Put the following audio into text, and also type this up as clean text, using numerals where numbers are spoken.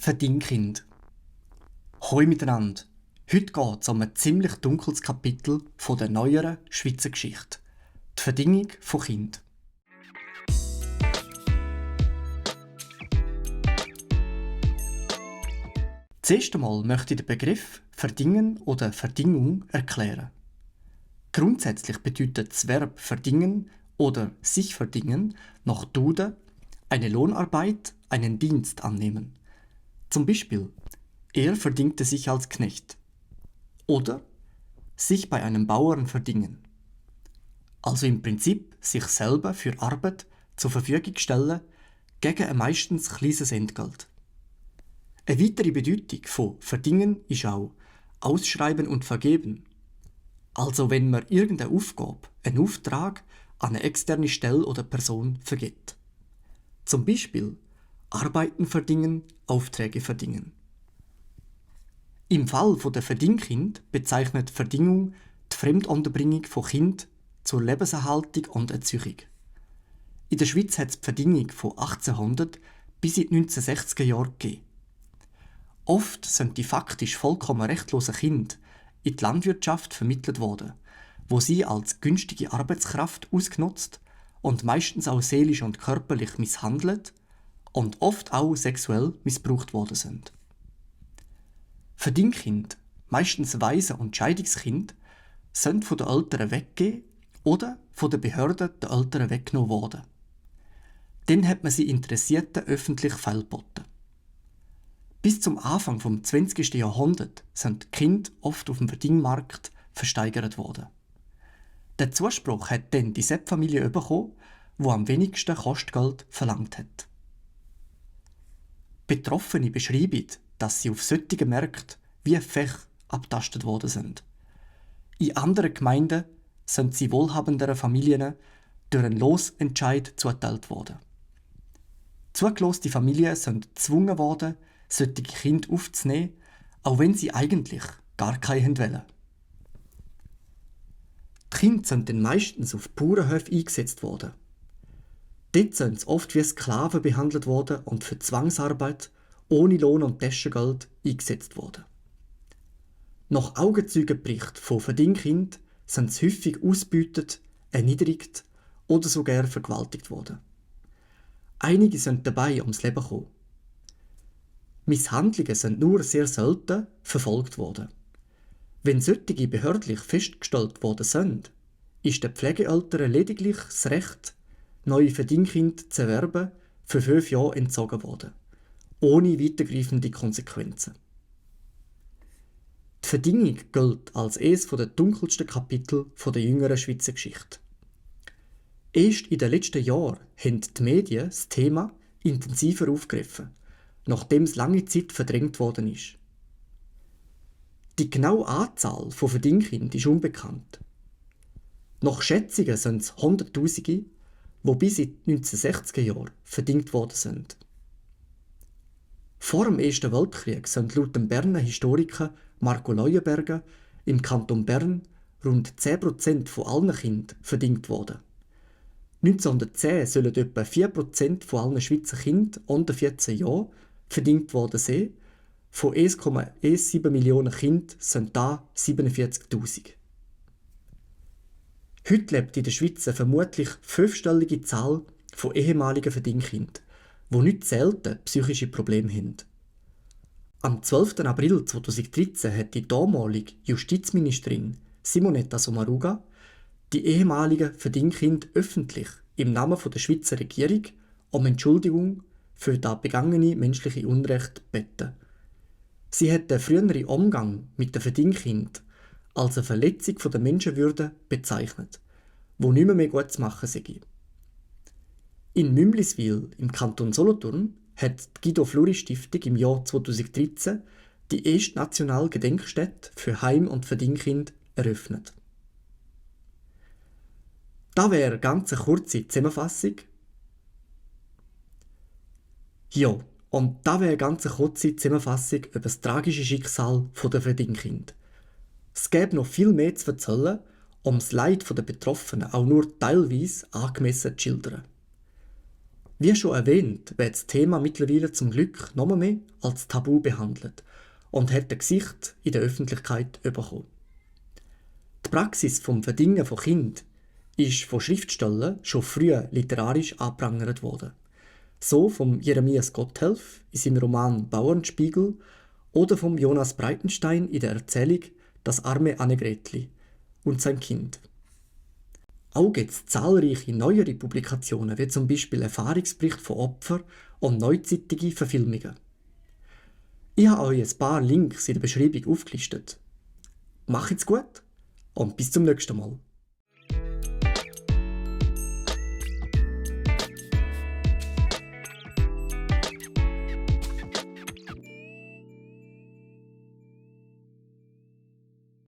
Verdingkind. Hoi miteinander. Heute geht es um ein ziemlich dunkles Kapitel von der neueren Schweizer Geschichte. Die Verdingung von Kindern. Zuerst einmal möchte ich den Begriff Verdingen oder Verdingung erklären. Grundsätzlich bedeutet das Verb verdingen oder sich verdingen nach Duden eine Lohnarbeit, einen Dienst annehmen. Zum Beispiel, er verdingte sich als Knecht. Oder sich bei einem Bauern verdingen. Also im Prinzip sich selber für Arbeit zur Verfügung stellen gegen ein meistens kleines Entgelt. Eine weitere Bedeutung von verdingen ist auch ausschreiben und vergeben. Also wenn man irgendeine Aufgabe, einen Auftrag an eine externe Stelle oder Person vergibt. Zum Beispiel Arbeiten verdingen, Aufträge verdingen. Im Fall der Verdingkind bezeichnet Verdingung die Fremdunterbringung von Kindern zur Lebenserhaltung und Erziehung. In der Schweiz hat es die Verdingung von 1800 bis in die 1960er Jahre gegeben. Oft sind die faktisch vollkommen rechtlosen Kinder in die Landwirtschaft vermittelt worden, wo sie als günstige Arbeitskraft ausgenutzt und meistens auch seelisch und körperlich misshandelt und oft auch sexuell missbraucht worden sind. Verdingkinder, meistens Waisen und Scheidungskind, sind von den Eltern weggegeben oder von den Behörden den Eltern weggenommen worden. Dann hat man sie Interessierten öffentlich feilgeboten. Bis zum Anfang des 20. Jahrhunderts sind die Kinder oft auf dem Verdingmarkt versteigert worden. Der Zuspruch hat dann die Sepp-Familie bekommen, die am wenigsten Kostgeld verlangt hat. Betroffene beschreiben, dass sie auf solchen Märkten wie Fech abtastet worden sind. In anderen Gemeinden sind sie wohlhabenderen Familien durch einen Losentscheid zugeteilt worden. Zugeloste Familien sind gezwungen worden, solche Kinder aufzunehmen, auch wenn sie eigentlich gar keine wollen. Die Kinder sind dann meistens auf Bauernhöfen eingesetzt worden. Dort sind sie oft wie Sklaven behandelt worden und für Zwangsarbeit ohne Lohn und Taschengeld eingesetzt worden. Nach Augenzeugenberichten von Verdingkindern sind sie häufig ausgebeutet, erniedrigt oder sogar vergewaltigt worden. Einige sind dabei ums Leben gekommen. Misshandlungen sind nur sehr selten verfolgt worden. Wenn solche behördlich festgestellt worden sind, ist den Pflegeeltern lediglich das Recht, neue Verdingkinder zu erwerben, für 5 Jahre entzogen worden, ohne weitergreifende Konsequenzen. Die Verdingung gilt als eines der dunkelsten Kapitel der jüngeren Schweizer Geschichte. Erst in den letzten Jahren haben die Medien das Thema intensiver aufgegriffen, nachdem es lange Zeit verdrängt worden ist. Die genaue Anzahl von Verdingkindern ist unbekannt. Nach Schätzungen sind es Hunderttausende, die bis in die 1960er Jahre verdingt worden sind. Vor dem Ersten Weltkrieg sind laut dem Berner Historiker Marco Leuenberger im Kanton Bern rund 10% von allen Kindern verdingt worden. 1910 sollen etwa 4% von allen Schweizer Kindern unter 14 Jahren verdingt worden sein. Von 1,17 Millionen Kindern sind da 47.000. Heute lebt in der Schweiz eine vermutlich 5-stellige Zahl von ehemaligen Verdingkindern, die nicht selten psychische Probleme haben. Am 12. April 2013 hat die damalige Justizministerin Simonetta Sommaruga die ehemaligen Verdingkinder öffentlich im Namen der Schweizer Regierung um Entschuldigung für das begangene menschliche Unrecht gebeten. Sie hat den früheren Umgang mit den Verdingkindern als eine Verletzung der Menschenwürde bezeichnet, wo nicht mehr gut zu machen sei. In Mümliswil im Kanton Solothurn hat die Guido-Fleury-Stiftung im Jahr 2013 die erste nationale Gedenkstätte für Heim- und Verdingkinder eröffnet. Das wäre eine ganz kurze Zusammenfassung. Ja, und das wäre eine ganz kurze Zusammenfassung über das tragische Schicksal der Verdingkinder. Es gäbe noch viel mehr zu erzählen, um das Leid der Betroffenen auch nur teilweise angemessen zu schildern. Wie schon erwähnt, wird das Thema mittlerweile zum Glück noch mehr als Tabu behandelt und hat ein Gesicht in der Öffentlichkeit bekommen. Die Praxis vom Verdingen von Kind ist von Schriftstellern schon früh literarisch angeprangert worden. So vom Jeremias Gotthelf in seinem Roman Bauernspiegel oder vom Jonas Breitenstein in der Erzählung Das arme Annegretli und sein Kind. Auch gibt es zahlreiche neuere Publikationen, wie zum Beispiel Erfahrungsberichte von Opfern und neuzeitige Verfilmungen. Ich habe euch ein paar Links in der Beschreibung aufgelistet. Macht's gut und bis zum nächsten Mal.